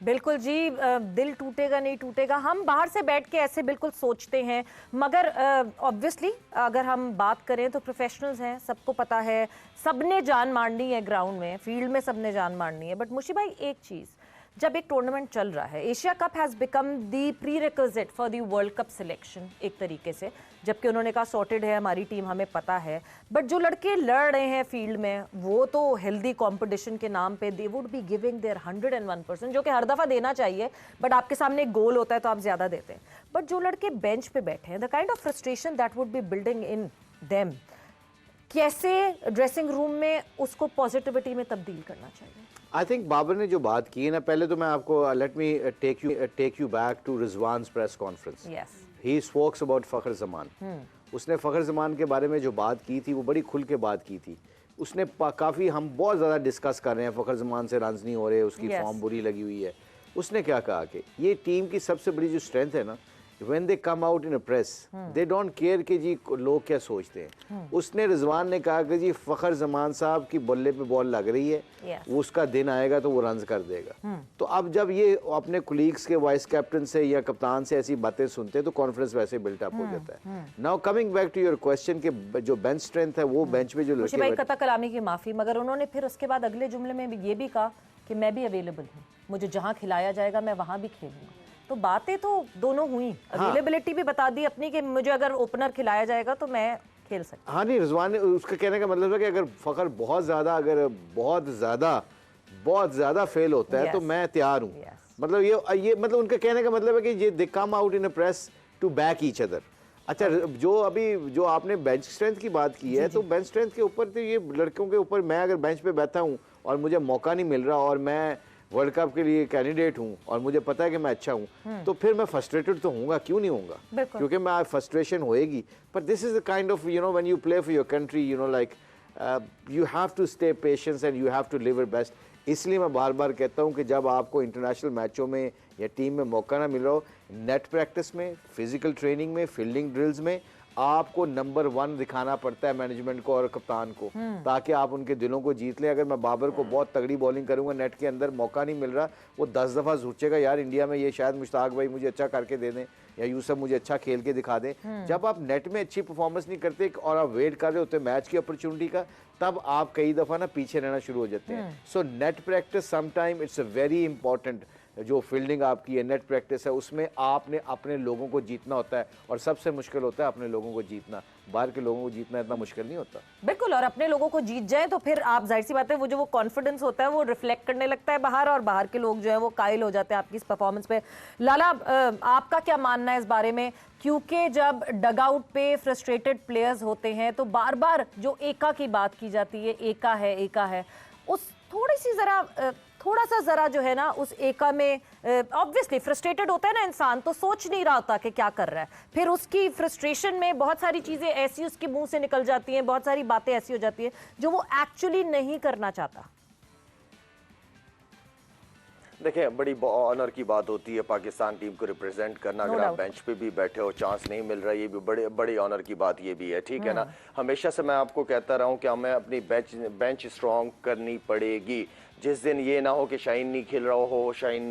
बिल्कुल जी, दिल टूटेगा नहीं टूटेगा, हम बाहर से बैठ के ऐसे बिल्कुल सोचते हैं, मगर ऑब्वियसली अगर हम बात करें तो प्रोफेशनल्स हैं, सबको पता है, सबने जान मारनी है ग्राउंड में, फील्ड में सबने जान मारनी है। बट मुशी भाई, एक चीज़, जब एक टूर्नामेंट चल रहा है, Asia cup has become the pre requisite for the world cup selection एक तरीके से, जबकि उन्होंने कहा सॉर्टेड है हमारी टीम, हमें पता है। बट जो लड़के लड़ रहे हैं फील्ड में, वो तो हेल्दी कंपटीशन के नाम पे they would be giving their 101%, जो कि हर दफ़ा देना चाहिए, बट आपके सामने एक गोल होता है तो आप ज़्यादा देते हैं। बट जो लड़के बेंच पे बैठे हैं, the kind of frustration that would be building in them, कैसे ड्रेसिंग रूम में उसको पॉजिटिविटी में तब्दील करना चाहिए? आई थिंक बाबर ने जो बात की है ना, पहले तो मैं आपको let me take you back to Rizwan's press conference. Yes, he spoke about Fakhar Zaman. उसने फ़खर ज़मान के बारे में जो बात की थी वो बड़ी खुल के बात की थी। उसने काफ़ी, हम बहुत ज़्यादा डिस्कस कर रहे हैं फ़खर ज़मान से रन्स नहीं हो रहे, उसकी फॉर्म बुरी लगी हुई है। उसने क्या कहा कि ये टीम की सबसे बड़ी जो स्ट्रेंथ है ना, when they come out in a press, they don't care कि जी लोग क्या सोचते हैं। उसने रिजवान ने कहा कि जी फ़खर ज़मान साहब की बल्ले पे बॉल लग रही है, वो उसका दिन आएगा तो वो रन्स कर देगा। तो अब जब ये अपने कोलीग्स के वाइस कैप्टन से या कप्तान से ऐसी बातें सुनते हैं तो कॉन्फिडेंस वैसे बिल्टअप हो जाता है। Now coming back to your question के जो बेंच स्ट्रेंथ है, वो बेंच पे जो मुशी भाई, कता कलामी की माफ़ी, मगर उन्होंने फिर उसके बाद अगले जुमले में ये भी कहा कि मैं भी अवेलेबल हूँ, मुझे जहाँ खिलाया जाएगा मैं वहाँ भी खेलूंगा। तो बातें तो दोनों हुई, अवेलेबिलिटी भी बता दी अपनी कि मुझे अगर ओपनर खिलाया जाएगा तो मैं खेल सकता। हाँ नहीं, रिजवान ने उसका कहने का मतलब है कि अगर फ़खर बहुत ज़्यादा फेल होता है तो मैं तैयार हूँ। मतलब ये मतलब उनका कहने का मतलब है कि ये they come out in a press to back each other. अच्छा, जो आपने बेंच स्ट्रेंथ की बात की है, तो बेंच स्ट्रेंथ के ऊपर तो ये लड़कों के ऊपर, मैं अगर बेंच पे बैठा हूँ और मुझे मौका नहीं मिल रहा और मैं वर्ल्ड कप के लिए कैंडिडेट हूँ और मुझे पता है कि मैं अच्छा हूँ, तो फिर मैं फ्रस्ट्रेटेड तो होऊंगा, क्यों नहीं होऊंगा, क्योंकि मैं फ्रस्ट्रेशन होएगी। पर this is the kind of when you play for your country, like you have to stay patience and you have to live your best. इसलिए मैं बार बार कहता हूँ कि जब आपको इंटरनेशनल मैचों में या टीम में मौका ना मिल रहा हो, नेट प्रैक्टिस में, फिजिकल ट्रेनिंग में, फील्डिंग ड्रिल्स में आपको नंबर 1 दिखाना पड़ता है मैनेजमेंट को और कप्तान को, ताकि आप उनके दिलों को जीत लें। अगर मैं बाबर को बहुत तगड़ी बॉलिंग करूंगा, नेट के अंदर मौका नहीं मिल रहा, वो 10 दफ़ा सोचेगा यार इंडिया में ये शायद मुश्ताक भाई मुझे अच्छा करके दे दें या यूसुफ मुझे अच्छा खेल के दिखा दें। जब आप नेट में अच्छी परफॉर्मेंस नहीं करते और आप वेट कर रहे होते मैच की अपॉर्चुनिटी का, तब आप कई दफ़ा ना पीछे रहना शुरू हो जाते हैं। So net practice sometime it's a very important. जो फील्डिंग आपकी है, नेट प्रैक्टिस है, उसमें आपने अपने लोगों को जीतना होता है और सबसे मुश्किल होता है अपने लोगों को जीतना। बाहर के लोगों को जीतना इतना मुश्किल नहीं होता। बिल्कुल, और अपने लोगों को जीत जाए तो फिर आप, जाहिर सी बात है, वो कॉन्फिडेंस होता है वो रिफ्लेक्ट करने लगता है बाहर, और बाहर के लोग जो है वो कायल हो जाते हैं आपकी इस परफॉर्मेंस पे। लाला, आपका क्या मानना है इस बारे में? क्योंकि जब डग आउट पे फ्रस्ट्रेटेड प्लेयर्स होते हैं तो बार बार जो एका की बात की जाती है, एका है, उस थोड़ा सा जरा जो है ना उस एका में ऑब्वियसली फ्रस्ट्रेटेड होता है ना इंसान, तो सोच नहीं रहा होता कि क्या कर रहा है, फिर उसकी फ्रस्ट्रेशन में बहुत सारी चीजें ऐसी उसके मुंह से निकल जाती हैं, बहुत सारी बातें ऐसी हो जाती हैं जो वो एक्चुअली नहीं करना चाहता। देखिए, बड़ी ऑनर की बात होती है पाकिस्तान टीम को रिप्रेजेंट करना। अगर आप बेंच पे भी बैठे हो, चांस नहीं मिल रहा, ये भी बड़ी ऑनर की बात ये भी है, ठीक है ना। हमेशा से मैं आपको कहता रहा हूँ कि हमें अपनी बेंच स्ट्रॉन्ग करनी पड़ेगी। जिस दिन ये ना हो कि शाहीन नहीं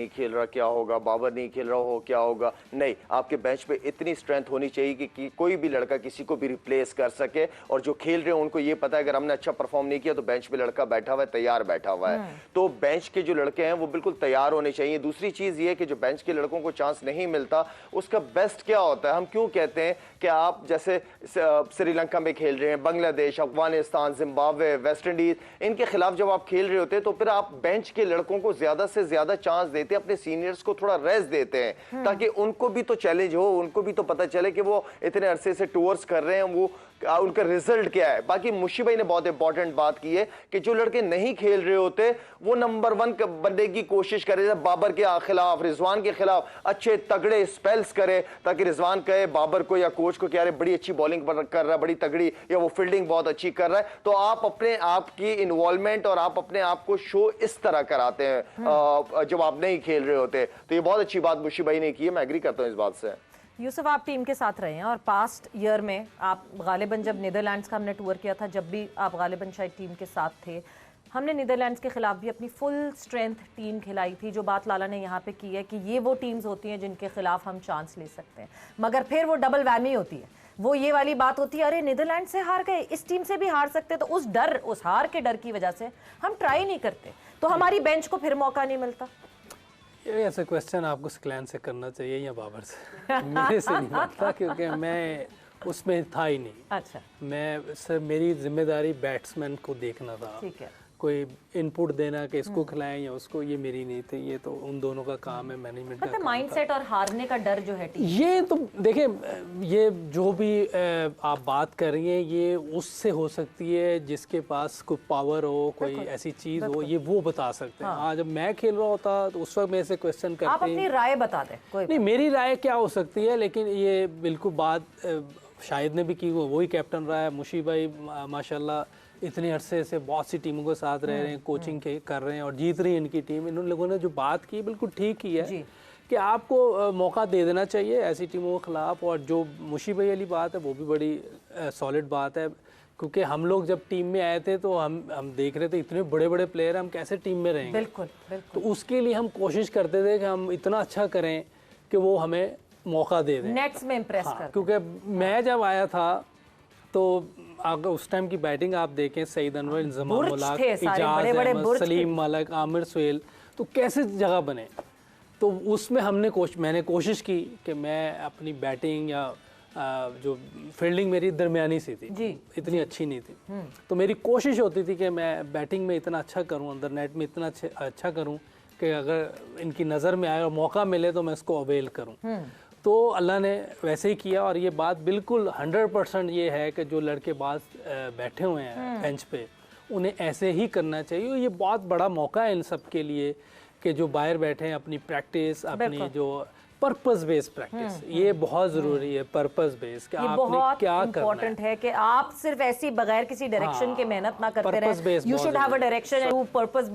खेल रहा क्या होगा, बाबर नहीं खेल रहा हो क्या होगा, नहीं, आपके बेंच पे इतनी स्ट्रेंथ होनी चाहिए कि कोई भी लड़का किसी को भी रिप्लेस कर सके, और जो खेल रहे हैं उनको ये पता है अगर हमने अच्छा परफॉर्म नहीं किया तो बेंच पे लड़का बैठा हुआ है, तैयार बैठा हुआ है। तो बेंच के जो लड़के हैं वो बिल्कुल तैयार होने चाहिए। दूसरी चीज ये कि जो बेंच के लड़कों को चांस नहीं मिलता, उसका बेस्ट क्या होता है, हम क्यों कहते हैं कि आप जैसे श्रीलंका में खेल रहे हैं, Bangladesh, Afghanistan, Zimbabwe, West Indies, इनके खिलाफ जब आप खेल रहे होते हैं तो फिर आप बेंच के लड़कों को ज्यादा से ज्यादा चांस देते हैं, अपने सीनियर्स को थोड़ा रेस्ट देते हैं, ताकि उनको भी तो चैलेंज हो, उनको भी तो पता चले कि वो इतने अरसे से टूर्स कर रहे हैं, वो उनका रिजल्ट क्या है। बाकी मुशी भाई ने बहुत इंपॉर्टेंट बात की है कि जो लड़के नहीं खेल रहे होते वो नंबर 1 बनने की कोशिश करे, बाबर के खिलाफ, रिजवान के खिलाफ अच्छे तगड़े स्पेल्स करे, ताकि रिजवान कहे बाबर को या कोच को कि बड़ी अच्छी बॉलिंग कर रहा है, बड़ी तगड़ी, या वो फील्डिंग बहुत अच्छी कर रहा है। तो आप अपने आप की इन्वॉल्वमेंट और आप अपने आप को शो इस तरह कराते हैं जब आप नहीं खेल रहे होते। तो ये बहुत अच्छी बात मुशी भाई ने की है, मैं एग्री करता हूं इस बात से। यूसुफ, आप टीम के साथ रहे हैं और पास्ट ईयर में आप गालिबन, जब नीदरलैंड्स का हमने टूर किया था, जब भी आप गालिबन शायद टीम के साथ थे, हमने नीदरलैंड्स के खिलाफ भी अपनी फुल स्ट्रेंथ टीम खिलाई थी। जो बात लाला ने यहाँ पे की है कि ये वो टीम्स होती हैं जिनके खिलाफ हम चांस ले सकते हैं, मगर फिर वो डबल वैमी होती है। वो ये वाली बात होती है, अरे नीदरलैंड से हार गए, इस टीम से भी हार सकते, तो उस डर, उस हार के डर की वजह से हम ट्राई नहीं करते, तो हमारी बेंच को फिर मौका नहीं मिलता। ये ऐसे क्वेश्चन आपको स्क्लैन से करना चाहिए या बाबर से, मेरे से नहीं बनता, क्योंकि मैं उसमें था ही नहीं। अच्छा, मैं सर, मेरी जिम्मेदारी बैट्समैन को देखना था, ठीक है, कोई इनपुट देना कि इसको खिलाएं या उसको, ये मेरी नहीं थी। ये तो उन दोनों का काम है, मैनेजमेंट का काम माइंडसेट और हारने का डर जो है टीम, ये तो देखिए, ये जो भी आप बात कर रही हैं, ये उससे हो सकती है जिसके पास कोई पावर हो, कोई ऐसी चीज हो, ये वो बता सकते हैं। हाँ, जब मैं खेल रहा होता तो उस वक्त मेरे से क्वेश्चन करते, आप अपनी राय बता दें। कोई नहीं, मेरी राय क्या हो सकती है, लेकिन ये बिल्कुल बात शाहिद ने भी की, वही कैप्टन रहा है, मुशी भाई माशाल्लाह इतने अरसे से बहुत सी टीमों के साथ रह रहे हैं, कोचिंग कर रहे हैं और जीत रही है इनकी टीम। इन लोगों ने जो बात की बिल्कुल ठीक ही है कि आपको मौका दे देना चाहिए ऐसी टीमों के खिलाफ। और जो मुशी भाई वाली बात है वो भी बड़ी सॉलिड बात है, क्योंकि हम लोग जब टीम में आए थे तो हम देख रहे थे इतने बड़े बड़े प्लेयर, हम कैसे टीम में रहेंगे। बिल्कुल, बिल्कुल। तो उसके लिए हम कोशिश करते थे कि हम इतना अच्छा करें कि वो हमें मौका दे दें, नेट्स में इम्प्रेस कर। क्योंकि मैं जब आया था तो अगर उस टाइम की बैटिंग आप देखें, सईद अनवर, इंजमाम उल-हक, इजाज अहमद, सलीम मलिक, आमिर सुहेल, तो कैसे जगह बने। तो उसमें मैंने कोशिश की कि मैं अपनी बैटिंग या जो फील्डिंग मेरी दरमियानी सी थी, इतनी अच्छी नहीं थी, तो मेरी कोशिश होती थी कि मैं बैटिंग में इतना अच्छा करूं, अंदर नेट में इतना अच्छा करूं कि अगर इनकी नज़र में आए और मौका मिले तो मैं इसको अवेल करूं। तो अल्लाह ने वैसे ही किया। और ये बात बिल्कुल 100% ये है कि जो लड़के बाज बैठे हुए हैं बेंच पे, उन्हें ऐसे ही करना चाहिए। ये बहुत बड़ा मौका है इन सब के लिए कि जो बाहर बैठे हैं, अपनी प्रैक्टिस, अपनी जो पर्पस बेस्ड प्रैक्टिस, ये बहुत जरूरी है। पर्पस बेस्ड कि आपने क्या इम्पोर्टेंट है कि आप सिर्फ ऐसी बगैर किसी डायरेक्शन के मेहनत ना करते रहे। You should have a direction to purpose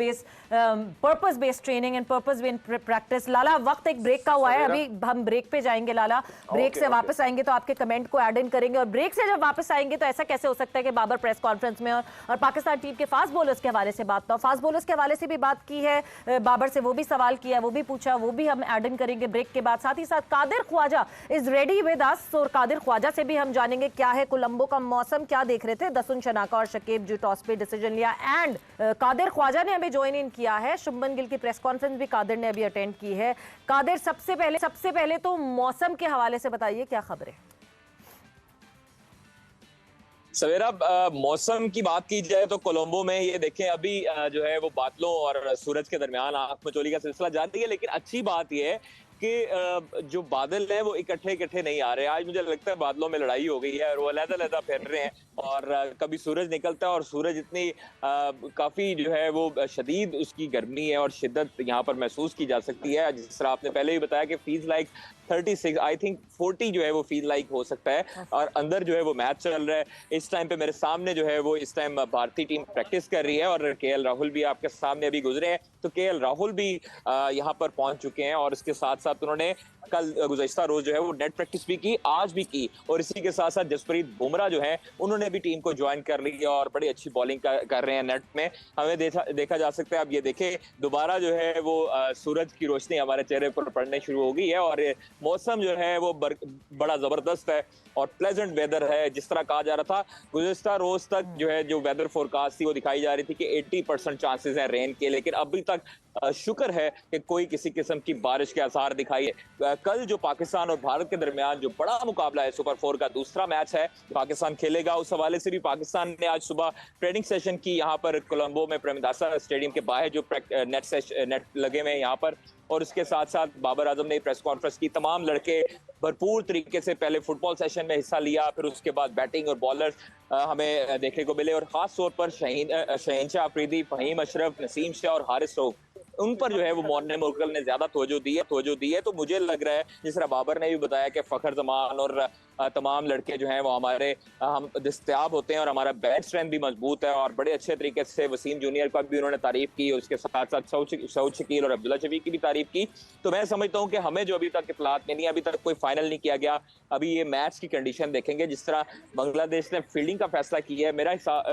based training and purpose based practice. लाला, वक्त एक ब्रेक का हुआ है, अभी हम ब्रेक पे जाएंगे लाला। ब्रेक से वापस आएंगे तो आपके कमेंट को ऐड इन करेंगे, और ब्रेक से जब वापस आएंगे तो ऐसा कैसे हो सकता है कि बाबर प्रेस कॉन्फ्रेंस में और पाकिस्तान टीम के फास्ट बॉलर्स के हवाले से बात ना हो। फास्ट बॉलर्स के हवाले से भी बात की है बाबर से, वो भी सवाल किया, वो भी पूछा, वो भी हम ऐड इन करेंगे ब्रेक के बाद। साथ ही साथ Qadir Khwaja is ready with us, और कादिर ख्वाजा से भी हम जानेंगे क्या है कोलंबो का मौसम, क्या देख रहे थे दसुन शनाका और शकीब जो टॉस पे डिसीजन लिया। एंड कादिर ख्वाजा ने अभी ज्वाइन इन किया है, शुभमन गिल की प्रेस कॉन्फ्रेंस भी कादिर ने अभी अटेंड की है। कादिर, सबसे पहले तो मौसम के हवाले से बताइए क्या खबरें। सवेरा, मौसम की बात की जाए तो कोलंबो में ये देखें अभी जो है वो बादलों और सूरज के दरमियान आंख मचोली का सिलसिला जारी है। लेकिन अच्छी बात यह है कि जो बादल हैं वो इकट्ठे नहीं आ रहे। आज मुझे लगता है बादलों में लड़ाई हो गई है और वो अलग-अलग फिर रहे हैं, और कभी सूरज निकलता है और सूरज इतनी काफी जो है वो शदीद उसकी गर्मी है और शिद्दत यहाँ पर महसूस की जा सकती है। जिस तरह आपने पहले भी बताया कि फील लाइक 36, आई थिंक 40 जो है वो फील लाइक हो सकता है, और अंदर जो है वो मैच चल रहा है। इस टाइम पे मेरे सामने जो है वो इस टाइम भारतीय टीम प्रैक्टिस कर रही है, और केएल राहुल भी आपके सामने अभी गुजरे हैं। तो केएल राहुल भी यहाँ पर पहुंच चुके हैं, और इसके साथ साथ उन्होंने कल गुज़श्ता रोज जो है वो नेट प्रैक्टिस भी की, आज भी की, और इसी के साथ साथ जसप्रीत बुमराह जो है उन्होंने भी टीम को ज्वाइन कर ली और बड़ी अच्छी बॉलिंग कर रहे हैं नेट में। हमें देखा जा सकता है, अब ये देखें दोबारा जो है वो सूरज की रोशनी हमारे चेहरे पर पड़ने शुरू हो गई है, और मौसम जो है वो बड़ा जबरदस्त है और प्लेजेंट वेदर है। जिस तरह कहा जा रहा था गुज़श्ता रोज तक जो है जो वेदर फोरकास्ट थी वो दिखाई जा रही थी कि 80% चांसेस हैं रेन के, लेकिन अभी तक शुक्र है कि कोई किसी किस्म की बारिश के आसार दिखाई है। कल जो पाकिस्तान और भारत के दरमियान जो बड़ा मुकाबला है, सुपर 4 का दूसरा मैच है, पाकिस्तान खेलेगा। उस हवाले से भी पाकिस्तान ने आज सुबह ट्रेनिंग सेशन की यहाँ पर कोलंबो में प्रेमदासा स्टेडियम के बाहर जो नेट लगे हुए हैं यहाँ पर, और उसके साथ साथ बाबर आजम ने प्रेस कॉन्फ्रेंस की। तमाम लड़के भरपूर तरीके से पहले फुटबॉल सेशन में हिस्सा लिया, फिर उसके बाद बैटिंग और बॉलर्स हमें देखने को मिले, और खास तौर पर शहीनशाह अफरीदी, फहीम अशरफ, नसीम शाह और हारिस रऊफ उन पर जो है वो मॉर्ने मुर्कल ने ज्यादा तवज्जो दी है। तो मुझे लग रहा है जिस तरह बाबर ने भी बताया कि फखर जमान और तमाम लड़के जो हैं वो हमारे हम दस्तयाब होते हैं और हमारा बैच स्ट्रेंथ भी मजबूत है और बड़े अच्छे तरीके से वसीम जूनियर का भी उन्होंने तारीफ की, उसके साथ साथ सऊद शकील और अब्दुल्ला शफीक की भी तारीफ की। तो मैं समझता हूँ कि हमें जो अभी तक इत्तलात मिली, अभी तक कोई फाइनल नहीं किया गया, अभी ये मैच की कंडीशन देखेंगे। जिस तरह बांग्लादेश ने फील्डिंग का फैसला किया है,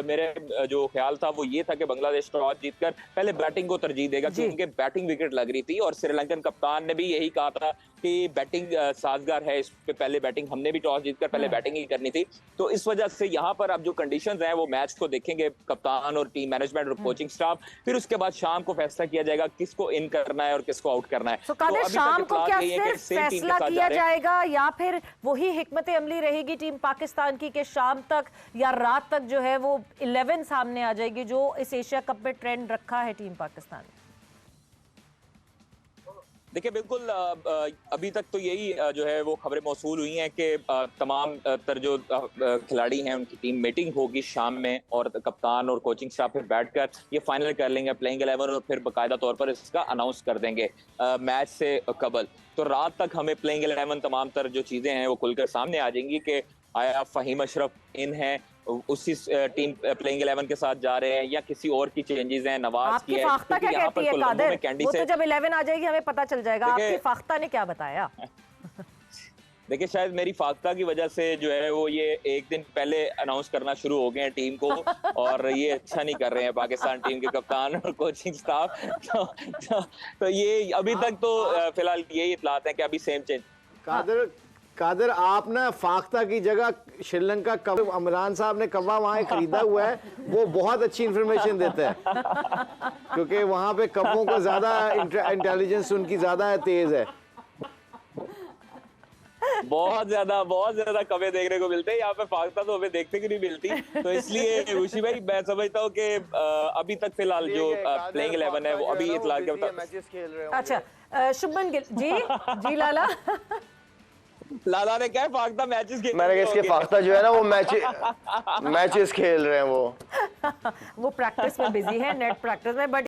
मेरे जो ख्याल था वो ये था कि बांग्लादेश टॉस जीतकर पहले बैटिंग को तरजीह देगा क्योंकि बैटिंग विकेट लग रही थी और श्रीलंकन कप्तान ने भी यही कहा था कि बैटिंग साजगार है, इस पे पहले बैटिंग हमने भी टॉस जीतकर पहले बैटिंग ही करनी थी। तो इस वजह से यहाँ पर अब जो कंडीशंस हैं वो मैच को देखेंगे कप्तान और टीम मैनेजमेंट और कोचिंग स्टाफ, फिर उसके बाद शाम को फैसला किया जाएगा किसको इन करना है और किसको आउट करना है। तो शाम को क्या सिर्फ फैसला किया जाएगा या फिर वही हिकमत अमली रहेगी टीम पाकिस्तान की कि शाम तक या रात तक जो है वो 11 सामने आ जाएगी जो इस एशिया कप में ट्रेंड रखा है टीम पाकिस्तान? देखिए बिल्कुल अभी तक तो यही जो है वो खबरें मौसूल हुई हैं कि तमाम तर जो खिलाड़ी हैं उनकी टीम मीटिंग होगी शाम में और कप्तान और कोचिंग स्टाफ फिर बैठकर ये फाइनल कर लेंगे प्लेइंग 11 और फिर बाकायदा तौर पर इसका अनाउंस कर देंगे मैच से कबल। तो रात तक हमें प्लेइंग 11 तमाम तर जो चीज़ें हैं वो खुलकर सामने आ जाएंगी कि आया फ़हीम अशरफ इन है उसी टीम प्लेइंग 11 के साथ जा रहे हैं या किसी और की चेंजेस हैं, नवाज की है। फाख्ता क्या कहती है कादर? वो तो जब 11 आ जाएगी हमें पता चल जाएगा। आपकी फाख्ता ने क्या बताया? देखिए शायद मेरी फाख्ता की वजह से जो है वो ये एक दिन पहले अनाउंस करना शुरू हो गए हैं टीम को और ये अच्छा नहीं कर रहे हैं पाकिस्तान टीम के कप्तान और कोचिंग स्टाफ। तो ये अभी तक तो फिलहाल यही इत्तलात है कि अभी सेम चेंज। कादर आप ना फाख्ता की जगह श्रीलंका कब इमरान साहब ने कब्बा वहाँ खरीदा हुआ है, वो बहुत अच्छी इंफॉर्मेशन देता है क्योंकि वहाँ पे कब्बों को ज्यादा इंटेलिजेंस उनकी ज्यादा तेज है। बहुत ज्यादा कवे देखने को मिलते हैं यहाँ पे, फाख्ता तो हमें देखने की नहीं मिलती। तो इसलिए ऋषि भाई मैं समझता हूँ कि अभी तक फिलहाल जो प्लेइंग 11 है वो अभी इत्तला के मैचेस खेल रहे हैं। अच्छा शुभमन गिल जी लाला ने क्या फाख्ता मैचेस खेल, मैंने कहा इसके फाख्ता जो है ना वो मैचेस खेल रहे हैं वो प्रैक्टिस में बिजी है, नेट प्रैक्टिस में। बट